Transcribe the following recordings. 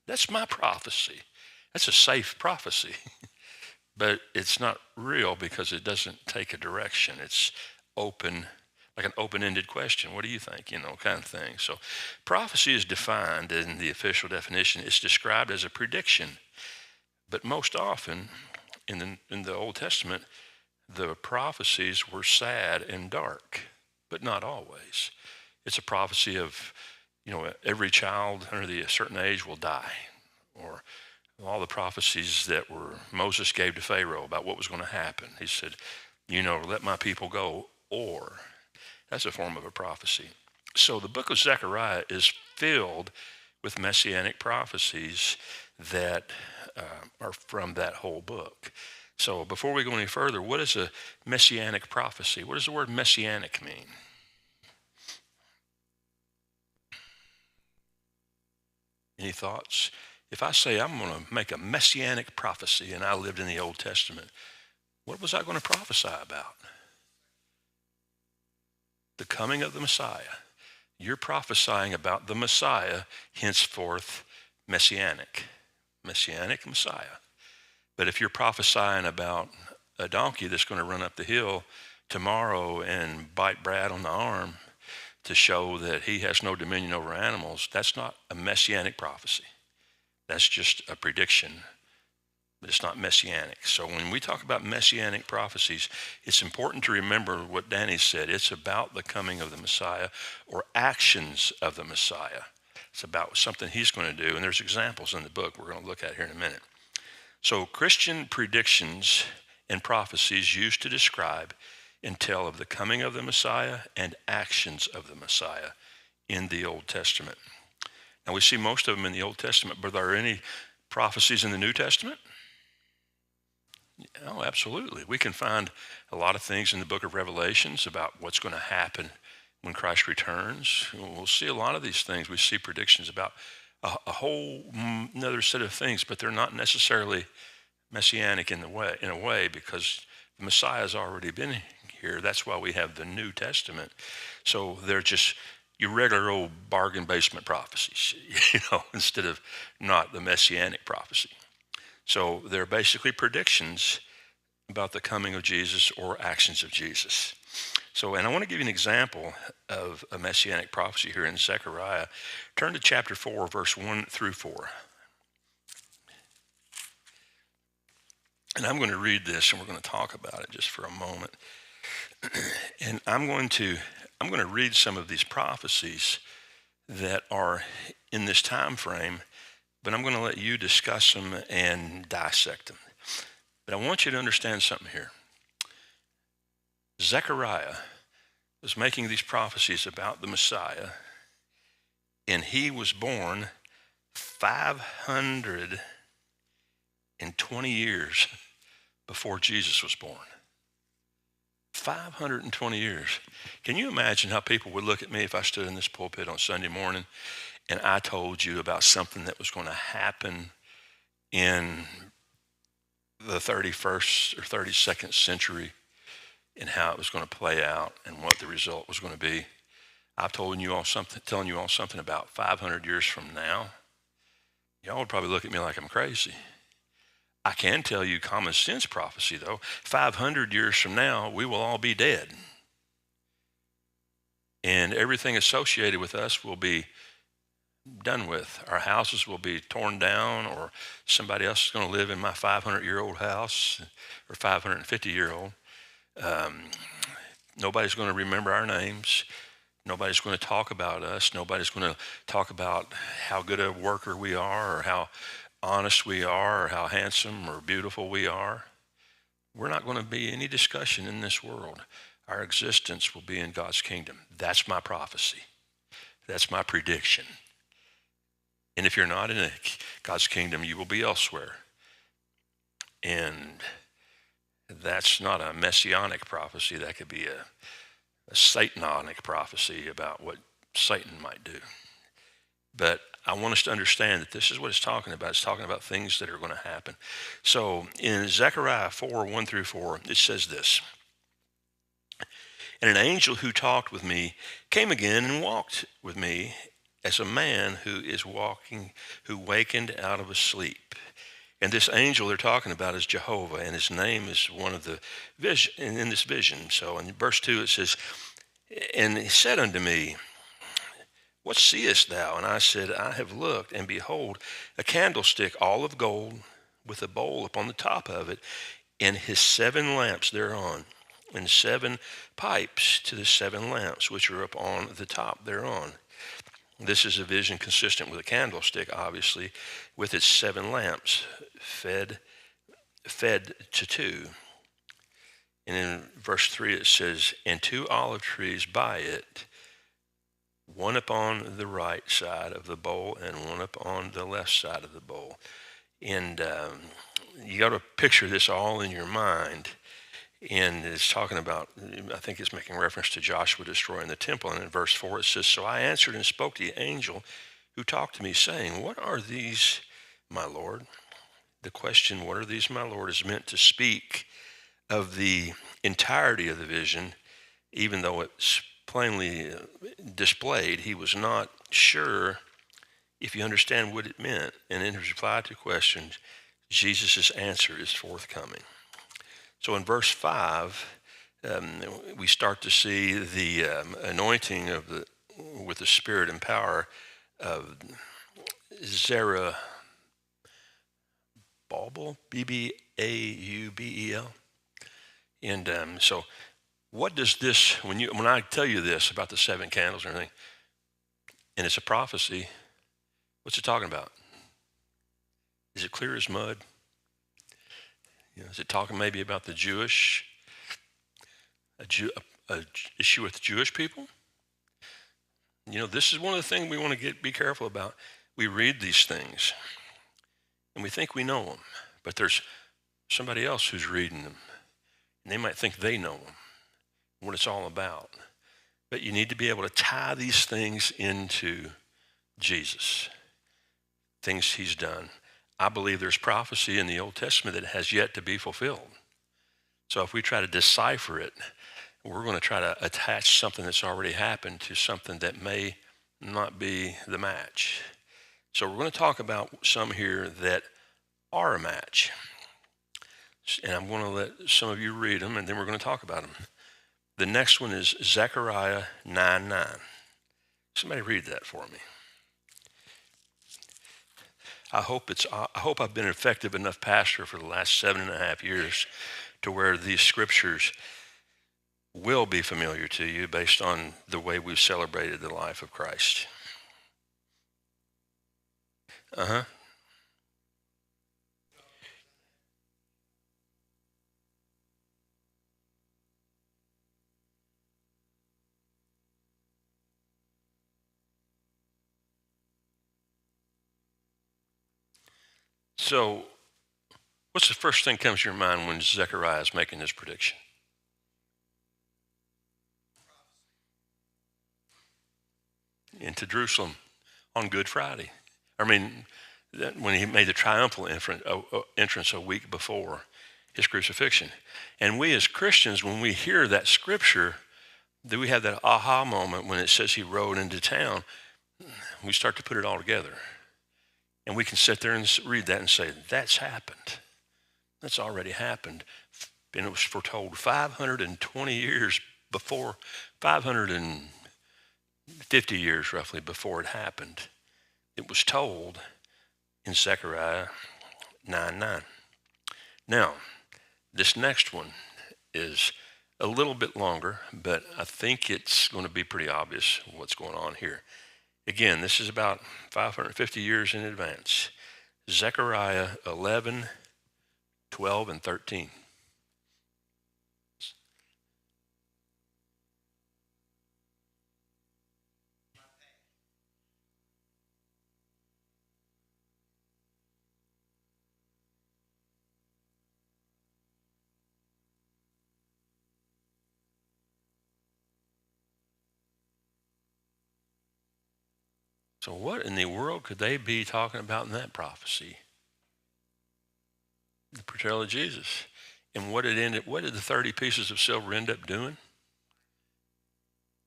That's my prophecy. That's a safe prophecy, but it's not real because it doesn't take a direction. It's open, like an open-ended question. What do you think? Kind of thing. So prophecy is defined in the official definition. It's described as a prediction, but most often in the Old Testament, the prophecies were sad and dark, but not always. It's a prophecy of, every child under a certain age will die, or all the prophecies that Moses gave to Pharaoh about what was going to happen. He said, let my people go, or that's a form of a prophecy. So the book of Zechariah is filled with messianic prophecies that are from that whole book. So before we go any further, what is a messianic prophecy? What does the word messianic mean? Any thoughts? If I say I'm going to make a messianic prophecy and I lived in the Old Testament, what was I going to prophesy about? The coming of the Messiah. You're prophesying about the Messiah, henceforth messianic Messiah. But if you're prophesying about a donkey that's going to run up the hill tomorrow and bite Brad on the arm to show that he has no dominion over animals, that's not a messianic prophecy. That's just a prediction, but it's not messianic. So when we talk about messianic prophecies, it's important to remember what Danny said. It's about the coming of the Messiah or actions of the Messiah. It's about something he's going to do, and there's examples in the book we're going to look at here in a minute. So Christian predictions and prophecies used to describe and tell of the coming of the Messiah and actions of the Messiah in the Old Testament. Now we see most of them in the Old Testament, but are there any prophecies in the New Testament? Oh, absolutely. We can find a lot of things in the book of Revelations about what's going to happen when Christ returns. We'll see a lot of these things. We see predictions about a whole another set of things, but they're not necessarily messianic in a way because the Messiah has already been here. That's why we have the New Testament. So they're just your regular old bargain basement prophecies, instead of not the messianic prophecy. So they're basically predictions about the coming of Jesus or actions of Jesus. So, and I want to give you an example of a messianic prophecy here in Zechariah. Turn to chapter 4, verse 1 through 4. And I'm going to read this, and we're going to talk about it just for a moment. And I'm going to read some of these prophecies that are in this time frame, but I'm going to let you discuss them and dissect them. But I want you to understand something here. Zechariah was making these prophecies about the Messiah, and he was born 520 years before Jesus was born. 520 years. Can you imagine how people would look at me if I stood in this pulpit on Sunday morning and I told you about something that was going to happen in the 31st or 32nd century and how it was going to play out and what the result was going to be? I'm telling you all something about 500 years from now. Y'all would probably look at me like I'm crazy. I can tell you common sense prophecy, though. 500 years from now, we will all be dead. And everything associated with us will be done with. Our houses will be torn down, or somebody else is going to live in my 500-year-old house or 550-year-old. Nobody's going to remember our names. Nobody's going to talk about us. Nobody's going to talk about how good a worker we are or how honest we are or how handsome or beautiful we are. We're not going to be any discussion in this world. Our existence will be in God's kingdom. That's my prophecy. That's my prediction. And if you're not in God's kingdom, you will be elsewhere. And that's not a messianic prophecy. That could be a satanic prophecy about what Satan might do. But I want us to understand that this is what it's talking about. It's talking about things that are going to happen. So in Zechariah 4, 1 through 4, it says this. And an angel who talked with me came again and walked with me as a man who is walking, who wakened out of a sleep. And this angel they're talking about is Jehovah, and his name is one of the vision in this vision. So in verse 2 it says, and he said unto me, what seest thou? And I said, I have looked, and behold, a candlestick all of gold, with a bowl upon the top of it, and his 7 lamps thereon, and 7 pipes to the 7 lamps which are upon the top thereon. This is a vision consistent with a candlestick, obviously, with its 7 lamps fed to 2. And in verse 3 it says, and 2 olive trees by it, one upon the right side of the bowl and one upon the left side of the bowl. And you got to picture this all in your mind. And it's talking about, I think it's making reference to Joshua destroying the temple. And in verse 4 it says, so I answered and spoke to the angel who talked to me, saying, what are these, my Lord? The question, what are these, my Lord, is meant to speak of the entirety of the vision, even though it's plainly displayed. He was not sure if you understand what it meant. And in his reply to questions, Jesus' answer is forthcoming. So in verse 5, we start to see the anointing with the Spirit and power of Zerubbabel, Baubel. And so what does this, when I tell you this about the 7 candles and everything, and it's a prophecy, what's it talking about? Is it clear as mud? Is it talking maybe about the Jewish, a issue with the Jewish people? This is one of the things we want to be careful about. We read these things, and we think we know them, but there's somebody else who's reading them, and they might think they know them, what it's all about. But you need to be able to tie these things into Jesus, things he's done. I believe there's prophecy in the Old Testament that has yet to be fulfilled. So if we try to decipher it, we're going to try to attach something that's already happened to something that may not be the match. So we're going to talk about some here that are a match. And I'm going to let some of you read them, and then we're going to talk about them. The next one is Zechariah 9:9. Somebody read that for me. I hope I've been an effective enough pastor for the last 7.5 years to where these scriptures will be familiar to you based on the way we've celebrated the life of Christ. So what's the first thing that comes to your mind when Zechariah is making this prediction? Into Jerusalem on Good Friday. When he made the triumphal entrance a week before his crucifixion. And we as Christians, when we hear that scripture, that we have that aha moment when it says he rode into town, we start to put it all together. And we can sit there and read that and say, that's happened. That's already happened. And it was foretold 520 years before, 550 years roughly before it happened. It was told in Zechariah 9:9. Now, this next one is a little bit longer, but I think it's going to be pretty obvious what's going on here. Again, this is about 550 years in advance. Zechariah 11:12 and 13. So what in the world could they be talking about in that prophecy? The portrayal of Jesus. And what did the 30 pieces of silver end up doing?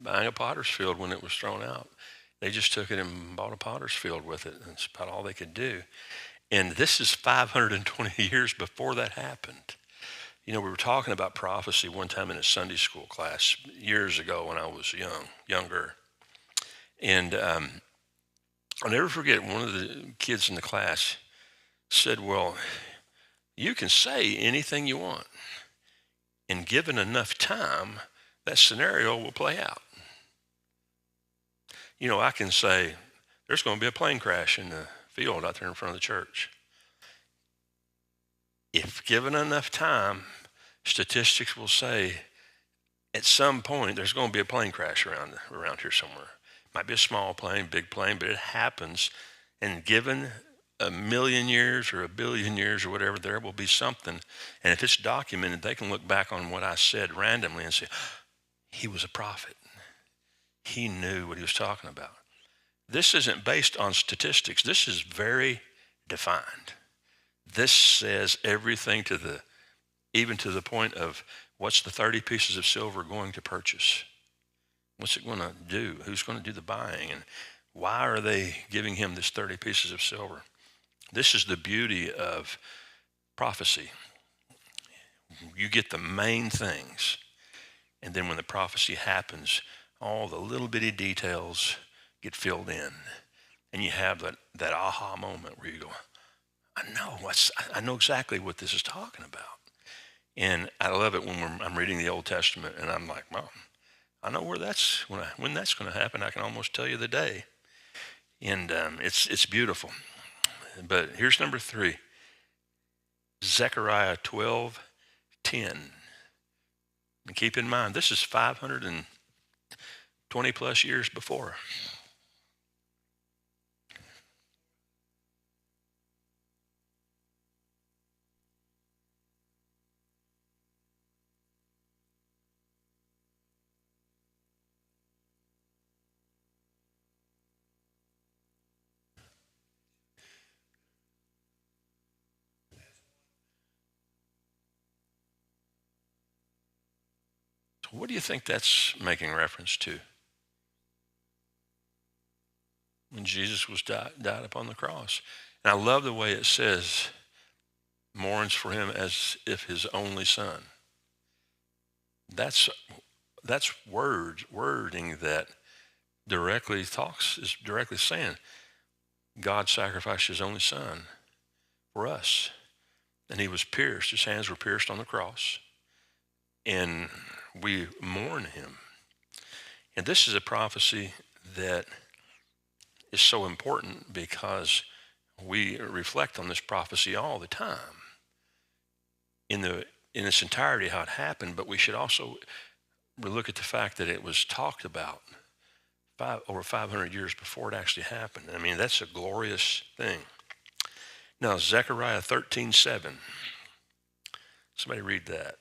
Buying a potter's field when it was thrown out. They just took it and bought a potter's field with it. That's about all they could do. And this is 520 years before that happened. You know, we were talking about prophecy one time in a Sunday school class years ago when I was younger. And I'll never forget, one of the kids in the class said, well, you can say anything you want. And given enough time, that scenario will play out. You know, I can say, there's going to be a plane crash in the field out there in front of the church. If given enough time, statistics will say at some point there's going to be a plane crash around here somewhere. It might be a small plane, big plane, but it happens. And given a million years or a billion years or whatever, there will be something. And if it's documented, they can look back on what I said randomly and say, he was a prophet. He knew what he was talking about. This isn't based on statistics. This is very defined. This says everything even to the point of what's the 30 pieces of silver going to purchase? What's it going to do? Who's going to do the buying? And why are they giving him this 30 pieces of silver? This is the beauty of prophecy. You get the main things, and then when the prophecy happens, all the little bitty details get filled in, and you have that aha moment where you go, I know exactly what this is talking about. And I love it when I'm reading the Old Testament, and I'm like, well, I know when that's going to happen. I can almost tell you the day, and it's beautiful. But here's number 3, Zechariah 12:10. And keep in mind, this is 520 plus years before. So what do you think that's making reference to? When Jesus was died upon the cross. And I love the way it says, mourns for him as if his only son. That's wording that is directly saying God sacrificed his only son for us. And he was pierced. His hands were pierced on the cross. And we mourn him. And this is a prophecy that is so important because we reflect on this prophecy all the time in its entirety, how it happened, but we should also look at the fact that it was talked about over 500 years before it actually happened. I mean, that's a glorious thing. Now, Zechariah 13:7. Somebody read that.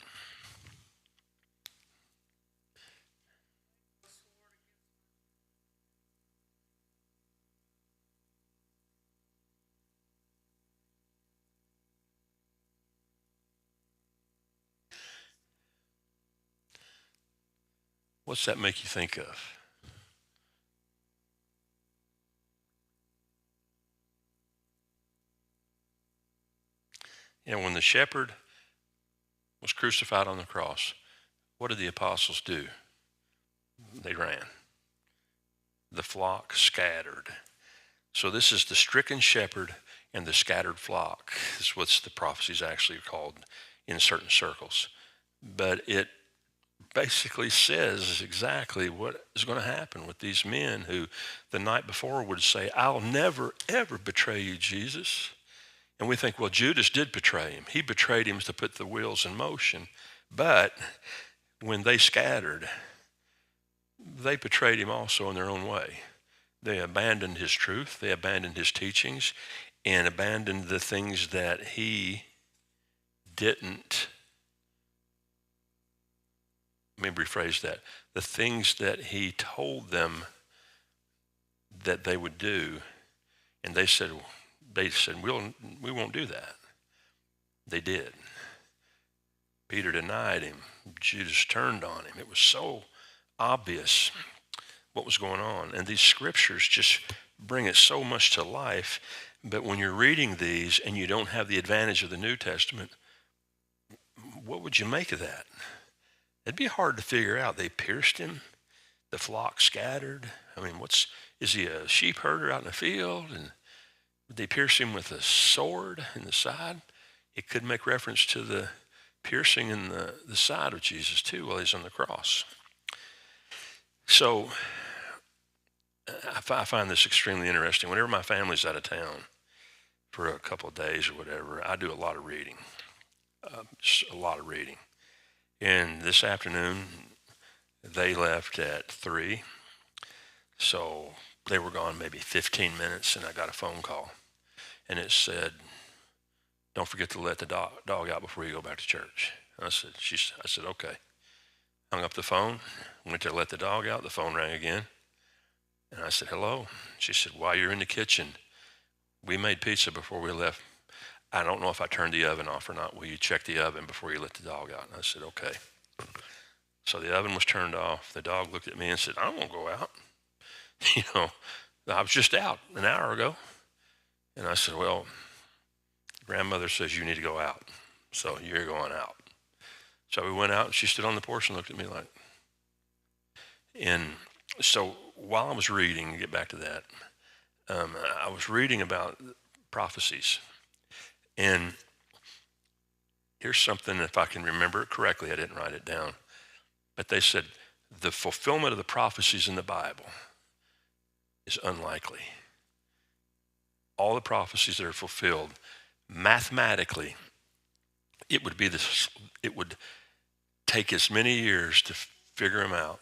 What's that make you think of? You know, when the shepherd was crucified on the cross, what did the apostles do? They ran. The flock scattered. So this is the stricken shepherd and the scattered flock. That's what the prophecy is actually called in certain circles. But it basically says exactly what is going to happen with these men who the night before would say, I'll never, ever betray you, Jesus. And we think, well, Judas did betray him. He betrayed him to put the wheels in motion. But when they scattered, they betrayed him also in their own way. They abandoned his truth. They abandoned his teachings and abandoned the things that he didn't. Let me rephrase that. The things that he told them that they would do, and they said we won't do that. They did. Peter denied him. Judas turned on him. It was so obvious what was going on. And these scriptures just bring it so much to life. But when you're reading these and you don't have the advantage of the New Testament, what would you make of that? It'd be hard to figure out. They pierced him. The flock scattered. I mean, is he a sheep herder out in the field? And would they pierce him with a sword in the side? It could make reference to the piercing in the side of Jesus too while he's on the cross. So I find this extremely interesting. Whenever my family's out of town for a couple of days or whatever, I do a lot of reading, just a lot of reading. And this afternoon, they left at 3, so they were gone maybe 15 minutes, and I got a phone call, and it said, "Don't forget to let the dog out before you go back to church." I said, "Okay." Hung up the phone, went to let the dog out. The phone rang again, and I said, "Hello." She said, "While you're in the kitchen, we made pizza before we left. I don't know if I turned the oven off or not. Will you check the oven before you let the dog out?" And I said, "Okay." So the oven was turned off. The dog looked at me and said, "I won't go out. I was just out an hour ago." And I said, "Well, grandmother says you need to go out, so you're going out." So we went out, and she stood on the porch and looked at me like. And so while I was reading, get back to that, I was reading about prophecies. And here's something, if I can remember it correctly, I didn't write it down, but they said the fulfillment of the prophecies in the Bible is unlikely. All the prophecies that are fulfilled, mathematically, it would take as many years to figure them out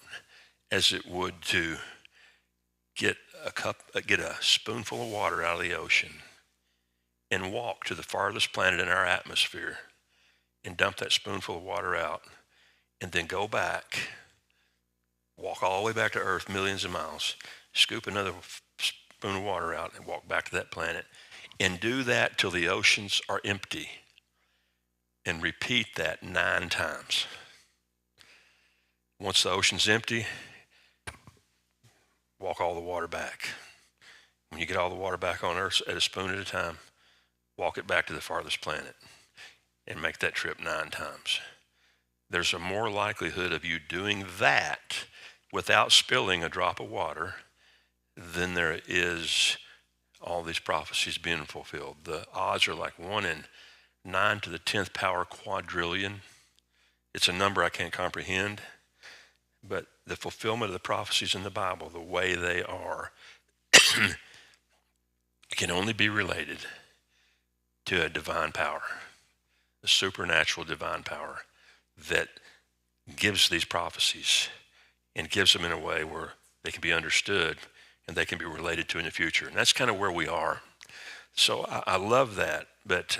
as it would to get a spoonful of water out of the ocean and walk to the farthest planet in our atmosphere and dump that spoonful of water out, and then go back, walk all the way back to Earth, millions of miles, scoop another spoon of water out and walk back to that planet, and do that till the oceans are empty, and repeat that 9 times. Once the ocean's empty, walk all the water back. When you get all the water back on Earth at a spoon at a time, walk it back to the farthest planet and make that trip 9 times. There's a more likelihood of you doing that without spilling a drop of water than there is all these prophecies being fulfilled. The odds are like 1 in 9 to the 10th power quadrillion. It's a number I can't comprehend. But the fulfillment of the prophecies in the Bible, the way they are, can only be related to a divine power, a supernatural divine power that gives these prophecies and gives them in a way where they can be understood and they can be related to in the future. And that's kind of where we are. So I love that, but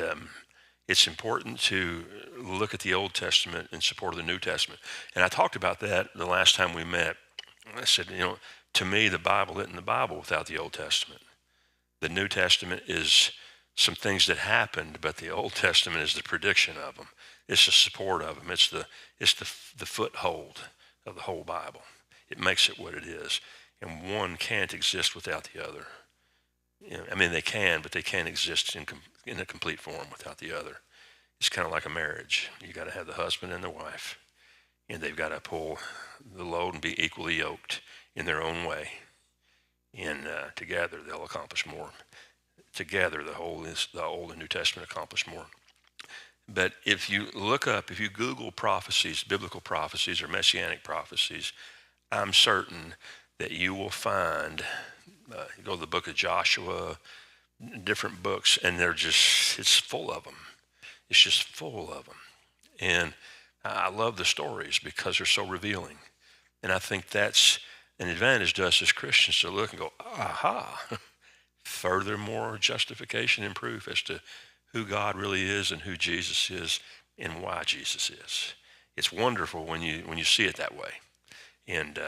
it's important to look at the Old Testament in support of the New Testament. And I talked about that the last time we met. I said, to me, the Bible isn't the Bible without the Old Testament. The New Testament is some things that happened, but the Old Testament is the prediction of them. It's the support of them. It's the foothold of the whole Bible. It makes it what it is. And one can't exist without the other. They can, but they can't exist in a complete form without the other. It's kind of like a marriage. You got to have the husband and the wife, and they've got to pull the load and be equally yoked in their own way. And together they'll accomplish more. Together the Old and New Testament accomplish more. But if you Google prophecies, biblical prophecies or messianic prophecies, I'm certain that you will find, you go to the book of Joshua, different books, and it's full of them. It's just full of them. And I love the stories because they're so revealing. And I think that's an advantage to us as Christians to look and go, aha, furthermore justification and proof as to who God really is and who Jesus is and why Jesus is. It's wonderful when you see it that way. And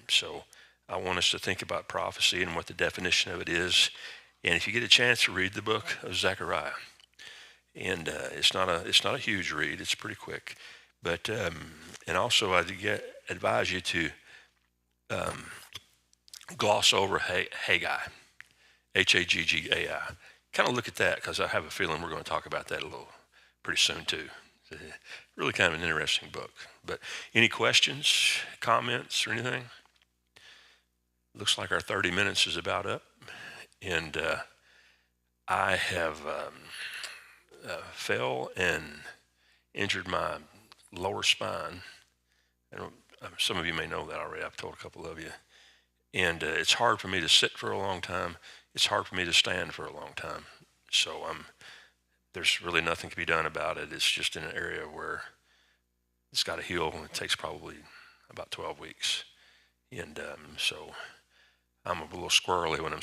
so I want us to think about prophecy and what the definition of it is. And if you get a chance to read the book of Zechariah, and it's not a huge read, it's pretty quick. But and also I'd advise you to gloss over Haggai, Haggai. Kind of look at that because I have a feeling we're going to talk about that a little pretty soon too. Really kind of an interesting book. But any questions, comments, or anything? Looks like our 30 minutes is about up. And I have fell and injured my lower spine. Some of you may know that already. I've told a couple of you. And it's hard for me to sit for a long time. It's hard for me to stand for a long time. So there's really nothing to be done about it. It's just in an area where it's got to heal, and it takes probably about 12 weeks. And so I'm a little squirrely when I'm